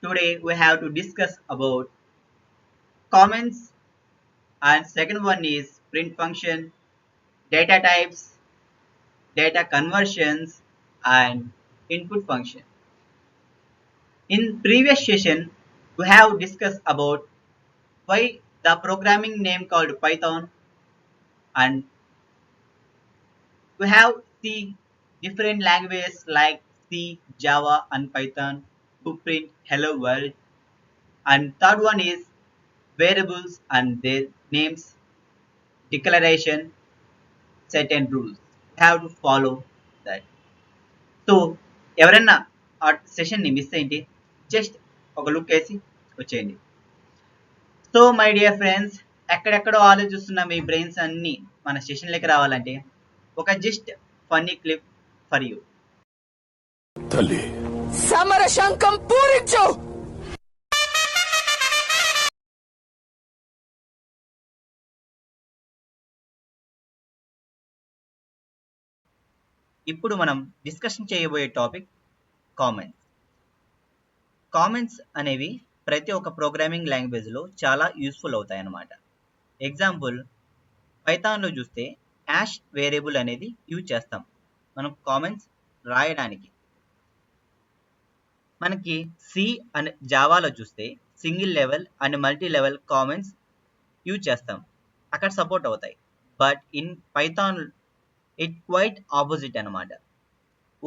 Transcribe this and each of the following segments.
Today we have to discuss about comments, and second one is print function, data types, data conversions, and input function. In previous session we have discussed about why the programming name called Python, and we have the different languages like C, Java and Python to print hello world, and third one is variables and their names, declaration, certain rules. You have to follow that. So ఎవరన్నా ఆ సెషన్ని miss అయింది just ఒక look వేసి వచ్చేయండి. So my dear friends, ఎక్కడెక్కడో ఆలోచిస్తున్న మీ brains అన్ని మన సెషన్లోకి రావాలంటే ఒక just funny clip for you. తల్లి సమర శంఖం పూరించు. ఇప్పుడు మనం డిస్కషన్ చేయబోయే టాపిక్ కామెంట్స్. కామెంట్స్ అనేవి ప్రతి ఒక్క ప్రోగ్రామింగ్ లాంగ్వేజ్లో చాలా యూస్ఫుల్ అవుతాయి అన్నమాట. ఎగ్జాంపుల్ పైథాన్లో చూస్తే యాష్ వేరియబుల్ అనేది యూజ్ చేస్తాం మనం కామెంట్స్ రాయడానికి. మనకి సి అండ్ జావాలో చూస్తే single level and multi level comments use చేస్తాం, అక్కడ సపోర్ట్ అవుతాయి. But in Python it quite opposite అనమాట.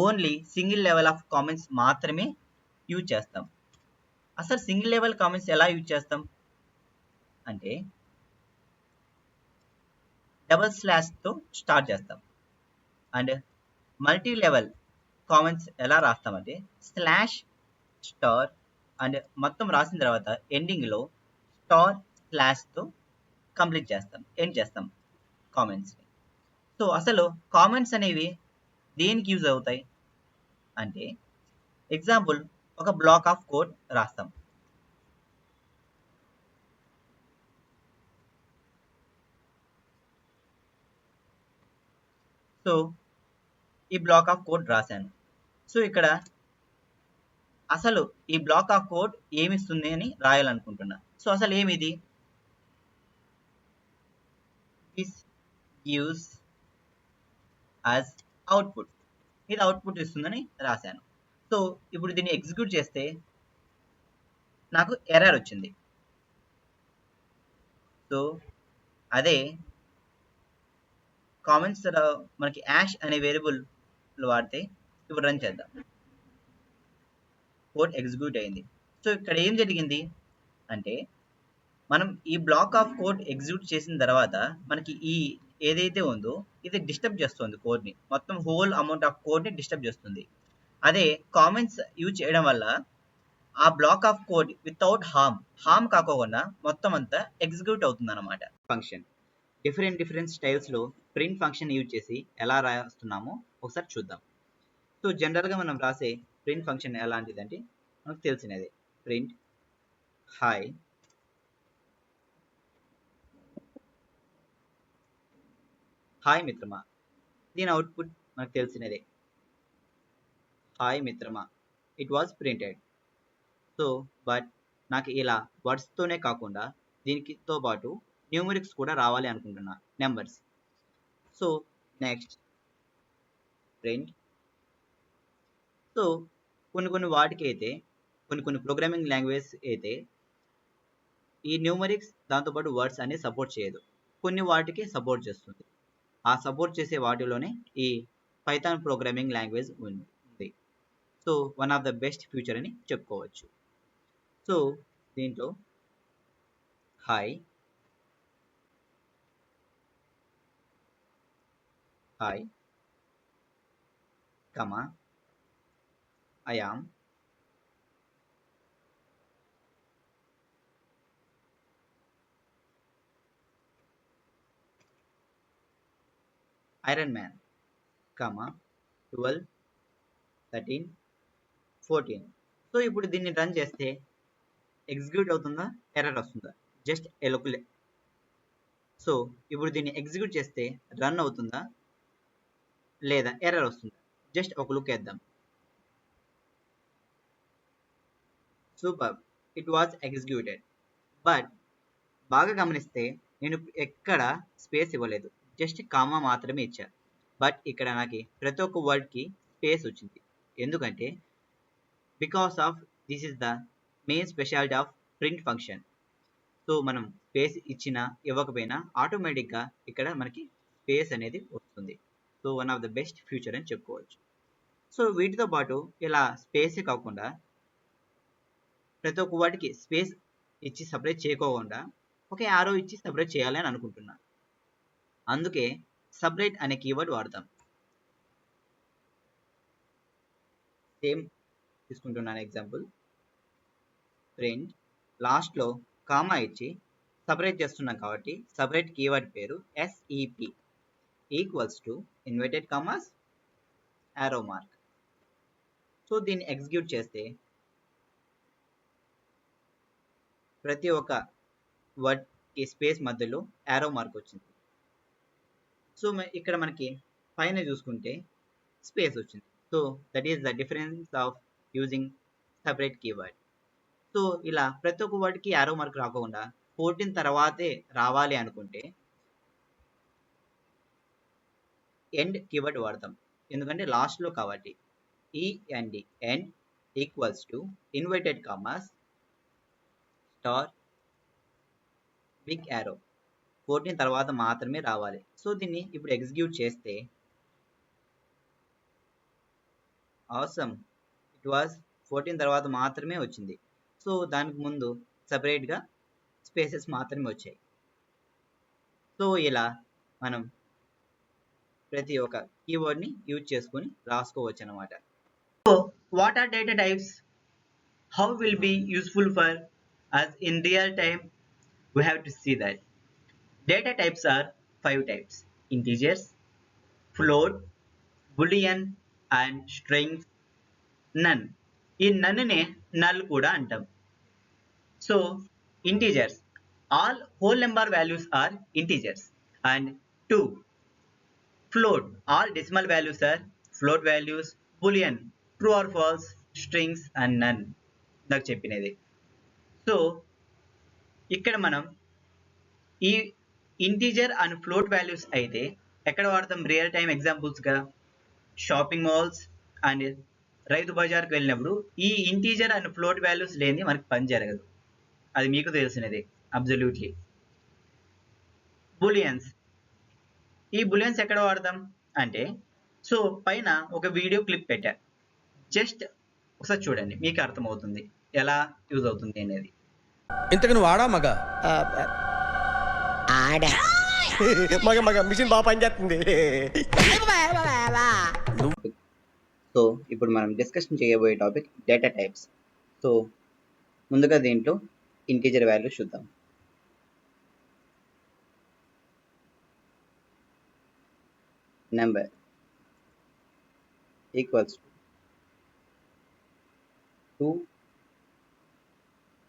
Only single level of comments మాత్రమే యూజ్ చేస్తాం. అసలు సింగిల్ లెవెల్ కామెంట్స్ ఎలా యూజ్ చేస్తాం అంటే డబల్ స్లాష్తో స్టార్ట్ చేస్తాం. అండ్ మల్టీ లెవెల్ కామెంట్స్ ఎలా రాస్తామంటే స్లాష్ స్టార్ అండ్ మొత్తం రాసిన తర్వాత ఎండింగ్లో స్టార్ స్లాష్తో కంప్లీట్ చేస్తాం, ఎండ్ చేస్తాం కామెంట్స్ని. సో అసలు కామెంట్స్ అనేవి దేనికి యూజ్ అవుతాయి అంటే ఎగ్జాంపుల్ ఒక బ్లాక్ ఆఫ్ కోడ్ రాస్తాం. సో ఈ బ్లాక్ ఆఫ్ కోడ్ రాశాను. సో ఇక్కడ అసలు ఈ బ్లాక్ ఆఫ్ కోడ్ ఏమిస్తుంది అని రాయాలనుకుంటున్నా. సో అసలు ఏమిది? దిస్ గివ్స్ యాజ్ అవుట్పుట్, ఇది అవుట్పుట్ ఇస్తుందని రాశాను. సో ఇప్పుడు దీన్ని ఎగ్జిక్యూట్ చేస్తే నాకు ఎర్రర్ వచ్చింది. సో అదే కామెంట్స్ మనకి యాష్ అనే వేరియబుల్ వాడితే ఇప్పుడు రన్ చేద్దాం. కోడ్ ఎగ్జిక్యూట్ అయింది. సో ఇక్కడ ఏం జరిగింది అంటే మనం ఈ బ్లాక్ ఆఫ్ కోడ్ ఎగ్జిక్యూట్ చేసిన తర్వాత మనకి ఈ ఏదైతే ఉందో ఇది డిస్టర్బ్ చేస్తుంది కోడ్ని, మొత్తం హోల్ అమౌంట్ ఆఫ్ కోడ్ని డిస్టర్బ్ చేస్తుంది. అదే కామెంట్స్ యూజ్ చేయడం వల్ల ఆ block of code without harm కాకోకుండా మొత్తం అంతా ఎగ్జిక్యూట్ అవుతుంది అనమాట. ఫంక్షన్ డిఫరెంట్ స్టైల్స్లో ప్రింట్ ఫంక్షన్ యూజ్ చేసి ఎలా రాస్తున్నామో ఒకసారి చూద్దాం. సో జనరల్గా మనం రాసే ప్రింట్ ఫంక్షన్ ఎలాంటిదంటే మనకు తెలిసినదే, ప్రింట్ హాయ్ హాయ్ మిత్రమా. దీని అవుట్పుట్ మనకు తెలిసినదే, హాయ్ మిత్రమా, it was printed. So but నాకు ఇలా వర్డ్స్తోనే కాకుండా దీనితో పాటు న్యూమరిక్స్ కూడా రావాలి అనుకుంటున్నా, numbers. So next print. So కొన్ని వాటికి అయితే కొన్ని ప్రోగ్రామింగ్ లాంగ్వేజ్ అయితే ఈ న్యూమరిక్స్ దాంతోపాటు వర్డ్స్ అనేది సపోర్ట్ చేయదు, కొన్ని వాటికి సపోర్ట్ చేస్తుంది. ఆ సపోర్ట్ చేసే వాటిలోనే ఈ పైథాన్ ప్రోగ్రామింగ్ లాంగ్వేజ్ ఉంది. So one of the best future అని చెప్పుకోవచ్చు. సో దీంట్లో hi hi comma I am iron man, comma 12 13 14. So ఇప్పుడు దీన్ని రన్ చేస్తే ఎగ్జిక్యూట్ అవుతుందా, ఎర్రర్ వస్తుందా? జస్ట్ ఎలోకులే. సో ఇప్పుడు దీన్ని ఎగ్జిక్యూట్ చేస్తే రన్ అవుతుందా లేదా ఎర్రర్ వస్తుందా? జస్ట్ ఒక లుక్ వేద్దాం. Super, it was executed. But బాగా గమనిస్తే నేను ఎక్కడ స్పేస్ ఇవ్వలేదు, జస్ట్ కామా మాత్రమే ఇచ్చా. బట్ ఇక్కడ నాకు ప్రతి ఒక్క వర్డ్కి స్పేస్ వచ్చింది. ఎందుకంటే because of this is the main speciality of print function. So మనం స్పేస్ ఇచ్చినా ఇవ్వకపోయినా ఆటోమేటిక్గా ఇక్కడ మనకి స్పేస్ అనేది వస్తుంది. So one of the best future అని చెప్పుకోవచ్చు. సో వీటితో పాటు ఇలా స్పేసే కాకుండా ప్రతి ఒక్క వాటికి స్పేస్ ఇచ్చి సపరేట్ చేయకోకుండా ఒక యారో ఇచ్చి సపరేట్ చేయాలి అని అనుకుంటున్నా. అందుకే సపరేట్ అనే కీవర్డ్ వాడతాం. సేమ్ తీసుకుంటున్నాను ఎగ్జాంపుల్. ప్రింట్ లాస్ట్లో కామా ఇచ్చి సపరేట్ చేస్తున్నాం కాబట్టి సపరేట్ కీవర్డ్ పేరు SEP equals to inverted commas arrow mark. So దీన్ని ఎగ్జిక్యూట్ చేస్తే ప్రతి ఒక్క వర్డ్కి స్పేస్ మధ్యలో యారో మార్క్ వచ్చింది. సో ఇక్కడ మనకి పైన చూసుకుంటే స్పేస్ వచ్చింది. So that is the difference of using separate keyword. So ఇలా ప్రతి ఒక్క వర్డ్కి యారో మార్క్ రాకుండా 14 తర్వాతే రావాలి అనుకుంటే ఎండ్ కీవర్డ్ వాడతాం, ఎందుకంటే లాస్ట్లో కాబట్టి. END end equals to inverted commas star big arrow 14 తర్వాత మాత్రమే రావాలి. సో దీన్ని ఇప్పుడు ఎగ్జిక్యూట్ చేస్తే అవసరం ఇట్ వాజ్ 14 తర్వాత మాత్రమే వచ్చింది. సో దానికి ముందు సపరేట్గా స్పేసెస్ మాత్రమే వచ్చాయి. సో ఇలా మనం ప్రతి ఒక్క కీవర్డ్ని యూజ్ చేసుకొని రాసుకోవచ్చు అనమాట. So what are data types? How will be useful for us in real time? We have to see that. Data types are 5 types: integers, float, boolean and strings, none. ఈ నన్నునే null కూడా అంటాం. So integers, all whole number values are integers. And 2 float, all decimal values are float values. Boolean, true or false. Strings and none, నాకు చెప్పినది. So ఇక్కడ మనం ఈ integer and float values అయితే ఎక్కడ వాడతాం? రియల్ టైమ్ ఎగ్జాంపుల్స్గా షాపింగ్ మాల్స్ అండ్ రైతు బజార్కి వెళ్ళినప్పుడు ఈ ఇంటీజర్ అండ్ ఫ్లోట్ వాల్యూస్ లేని మనకి పని జరగదు, అది మీకు తెలిసినదే అబ్జల్యూట్లీ. బులియన్స్, ఈ బులియన్స్ ఎక్కడ వాడతాం అంటే, సో పైన ఒక వీడియో క్లిప్ పెట్టా, జస్ట్ ఒకసారి చూడండి, మీకు అర్థమవుతుంది ఎలా యూజ్ అవుతుంది అనేది. ఇంతకు నువ్వు ఆడా మగ ఆడా మగ మగ మిషన్ బాగా పనిచేస్తుంది. సో ఇప్పుడు మనం డిస్కషన్ చేయబోయే టాపిక్ డేటా టైప్స్. సో ముందుగా దీంట్లో ఇంటీజర్ వాల్యూ చూద్దాం. Number equals to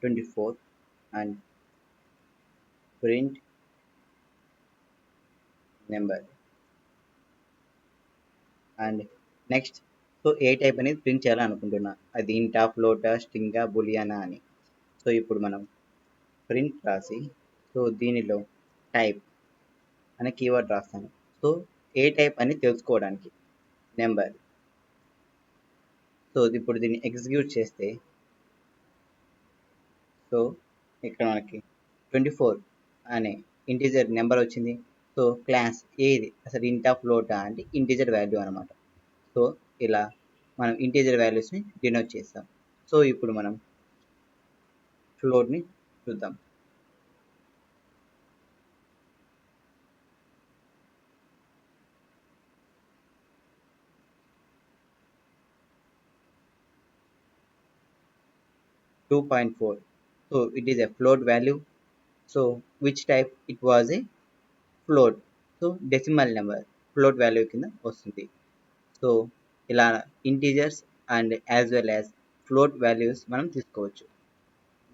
224 and print number. And next, so ఏ టైప్ అనేది ప్రింట్ చేయాలనుకుంటున్నా, అది ఇంటా, ఫ్లోటా, స్ట్రింగా, బులియానా అని. సో ఇప్పుడు మనం ప్రింట్ రాసి, సో దీనిలో టైప్ అనే కీవర్డ్ రాస్తాను. సో ఏ టైప్ అని తెలుసుకోవడానికి నెంబర్. సో ఇప్పుడు దీన్ని ఎగ్జిక్యూట్ చేస్తే, సో ఇక్కడ మనకి 24 అనే ఇంటీజర్ నెంబర్ వచ్చింది. సో క్లాస్ ఏది, అసలు ఇంటా, ఫ్లోటా అంటే ఇంటీజర్ వాల్యూ అనమాట. సో ఇలా మనం ఇంటీజర్ వాల్యూస్ని డినోట్ చేస్తాం. సో ఇప్పుడు మనం ఫ్లోట్ని చూద్దాం. $2.4. So it is a float value. So which type? It was a float. So decimal number, float value కింద వస్తుంది. సో ఇలా integers and as well as float values మనం తీసుకోవచ్చు.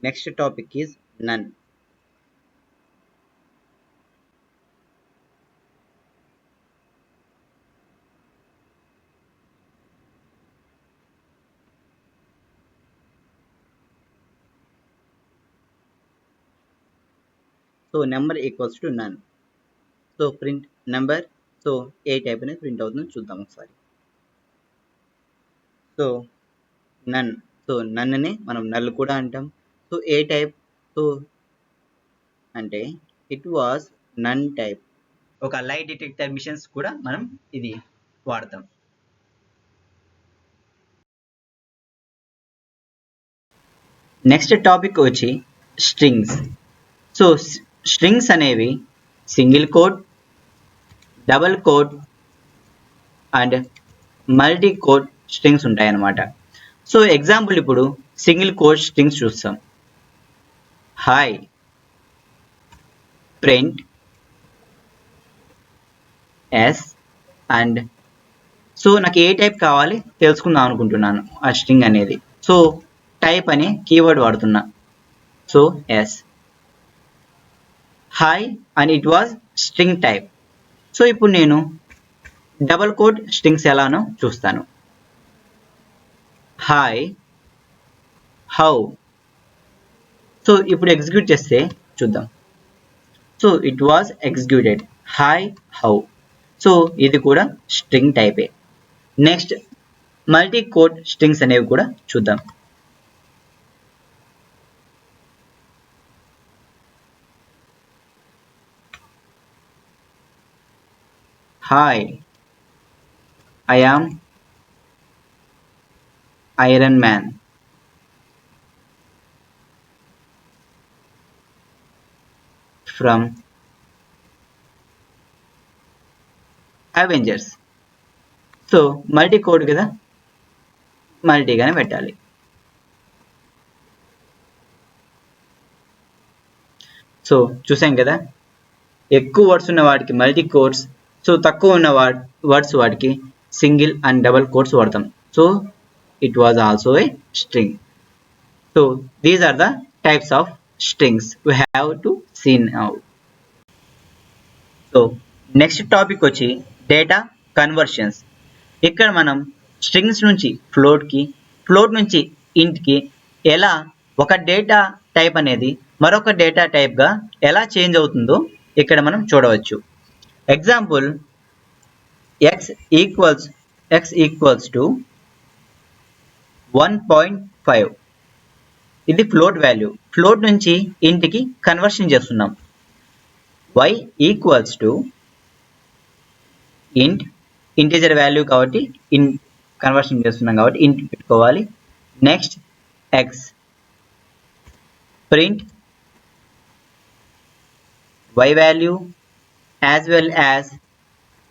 Next topic is none. So number equals to none. So print number. So ఏ type అనేది print అవుతుందో చూద్దాం ఒకసారి. So none. సో నన్నుని మనం నల్ కూడా అంటాం. సో ఏ టైప్. సో అంటే ఇట్ వాజ్ నన్ టైప్. ఒక లై డిటెక్టర్ మిషన్స్ కూడా మనం ఇది వాడతాం. నెక్స్ట్ టాపిక్ వచ్చి స్ట్రింగ్స్. సో స్ట్రింగ్స్ అనేవి single quote, double quote and multi quote strings ఉంటాయన్నమాట. సో ఎగ్జాంపుల్ ఇప్పుడు సింగిల్ కోట్ స్ట్రింగ్స్ చూస్తాం. Hi print S and. So నాకు ఏ టైప్ కావాలి తెలుసుకుందాం అనుకుంటున్నాను ఆ స్ట్రింగ్ అనేది. సో టైప్ అనే కీవర్డ్ వాడుతున్నా. So S hi and it was string type. So ఇప్పుడు నేను డబల్ కోట్ స్ట్రింగ్స్ ఎలానో చూస్తాను. Hi how. సో ఇప్పుడు ఎగ్జిక్యూట్ చేస్తే చూద్దాం. So it was executed. Hi how. So ఇది కూడా స్ట్రింగ్ టైపే. నెక్స్ట్ మల్టీ కోట్ స్ట్రింగ్స్ అనేవి కూడా చూద్దాం. Hi I am iron man. From Avengers. So multi code కదా, మల్టీగానే పెట్టాలి. సో చూసాం కదా, ఎక్కువ వర్డ్స్ ఉన్న వాటికి మల్టీ కోడ్స్, సో తక్కువ ఉన్న వర్డ్స్ వాటికి సింగిల్ అండ్ డబల్ కోడ్స్ వాడతాం. So it was also a string. So these are the types of strings we have to see now. So next topic వచ్చి డేటా కన్వర్షన్స్. ఇక్కడ మనం strings నుంచి ఫ్లోట్కి, float నుంచి ఇంట్కి ఎలా ఒక డేటా టైప్ అనేది మరొక డేటా టైప్గా ఎలా చేంజ్ అవుతుందో ఇక్కడ మనం చూడవచ్చు. Example x equals to 1.5. ఇది ఫ్లోట్ వాల్యూ. ఫ్లోట్ నుంచి ఇంటికి కన్వర్షన్ చేస్తున్నాం. y ఈక్వల్స్ టు ఇంట్, ఇంటిజర్ వాల్యూ కాబట్టి ఇంట్ కన్వర్షన్ చేస్తున్నాం కాబట్టి ఇంట్ పెట్టుకోవాలి. Next x print y value as well as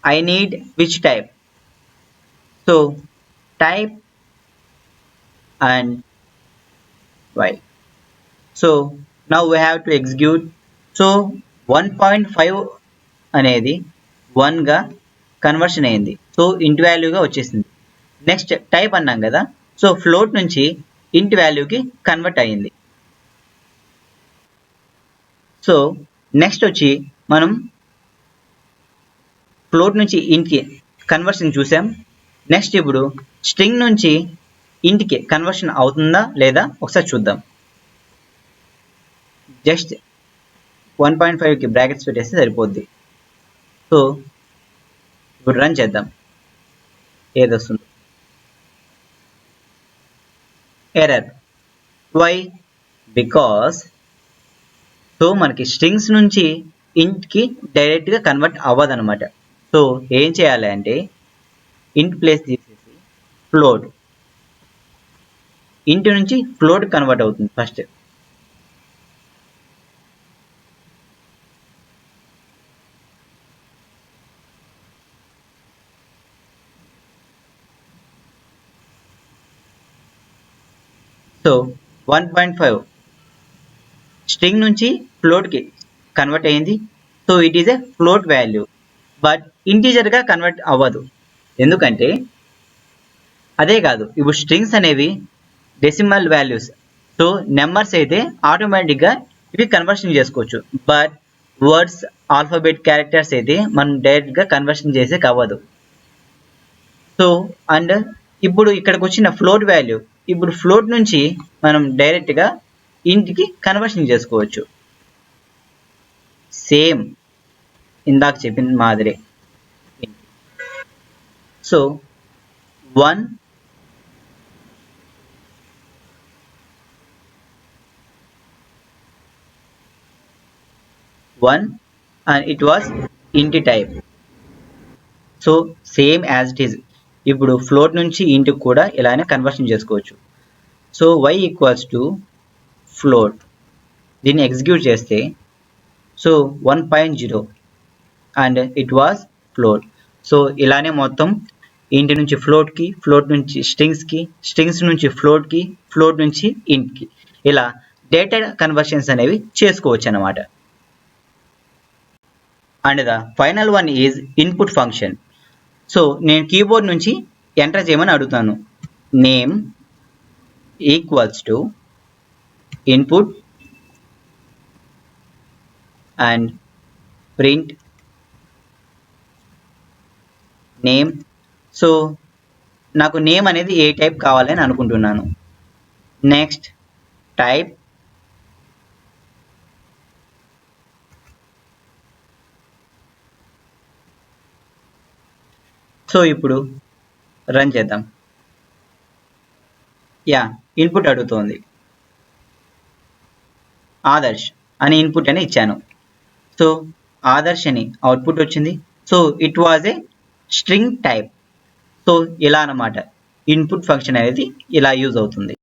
I need which type. So type and y. So now we have to execute. So 1.5 అనేది 1 గా కన్వర్షన్ అయింది. సో ఇంట్ వాల్యూగా వచ్చేసింది. నెక్స్ట్ టైప్ అన్నాం కదా, సో ఫ్లోట్ నుంచి ఇంట్ వాల్యూకి కన్వర్ట్ అయింది. సో నెక్స్ట్ వచ్చి మనం ఫ్లోట్ నుంచి ఇంట్కి కన్వర్షన్ చూసాం. నెక్స్ట్ ఇప్పుడు స్ట్రింగ్ నుంచి ఇంట్కి కన్వర్షన్ అవుతుందా లేదా ఒకసారి చూద్దాం. జస్ట్ 1.5కి బ్రాకెట్స్ పెట్టేస్తే సరిపోద్ది. సో ఇప్పుడు రన్ చేద్దాం. ఏది వస్తుంది? ఎర్రర్. వై? బికాస్ సో మనకి స్ట్రింగ్స్ నుంచి ఇంట్కి డైరెక్ట్గా కన్వర్ట్ అవ్వదన్నమాట. సో ఏం చేయాలి అంటే ఇంట్ ప్లేస్ తీసేసి ఫ్లోట్, ఇంట్ నుంచి ఫ్లోట్ కన్వర్ట్ అవుతుంది ఫస్ట్. సో 1.5 స్ట్రింగ్ నుంచి ఫ్లోట్కి కన్వర్ట్ అయ్యింది. So it is a float value, but ఇంటీజర్గా కన్వర్ట్ అవ్వదు. ఎందుకంటే అదే కాదు, ఇప్పుడు స్ట్రింగ్స్ అనేవి డెసిమల్ వాల్యూస్. సో నెంబర్స్ అయితే ఆటోమేటిక్గా ఇవి కన్వర్షన్ చేసుకోవచ్చు. బట్ వర్డ్స్, ఆల్ఫాబెట్, క్యారెక్టర్స్ అయితే మనం డైరెక్ట్గా కన్వర్షన్ చేసే అవ్వదు. సో అండ్ ఇప్పుడు ఇక్కడికి వచ్చిన ఫ్లోట్ వాల్యూ, ఇప్పుడు ఫ్లోట్ నుంచి మనం డైరెక్ట్గా ఇంటికి కన్వర్షన్ చేసుకోవచ్చు. సేమ్ ఇందాక చెప్పిన మాదిరే. So 1 and it was int type. So same as it is. ఇప్పుడు ఫ్లోట్ నుంచి ఇంట్ కూడా ఇలానే కన్వర్షన్ చేసుకోవచ్చు. So y equals to float, దీన్ని ఎగ్జిక్యూట్ చేస్తే so 1.0 and it was float. So ఇలానే మొత్తం ఇంట్ నుంచి ఫ్లోట్కి, ఫ్లోట్ నుంచి స్ట్రింగ్స్కి, స్ట్రింగ్స్ నుంచి ఫ్లోట్కి, ఫ్లోట్ నుంచి ఇంట్కి ఇలా డేటా కన్వర్షన్స్ అనేవి చేసుకోవచ్చు అన్నమాట. And the final one is input function. So నేను కీబోర్డ్ నుంచి ఎంటర్ చేయమని అడుగుతాను. Name equals to input and print name. So నాకు నేమ్ అనేది ఏ టైప్ కావాలని అనుకుంటున్నాను. నెక్స్ట్ టైప్, సో ఇప్పుడు రన్ చేద్దాం. ఇన్పుట్ అడుగుతోంది. ఆదర్శ్ అని ఇన్పుట్ అని ఇచ్చాను. సో ఆదర్శ్ అని అవుట్పుట్ వచ్చింది. So it was a string type. So ఇలా అన్నమాట ఇన్పుట్ ఫంక్షన్ అనేది ఇలా యూజ్ అవుతుంది.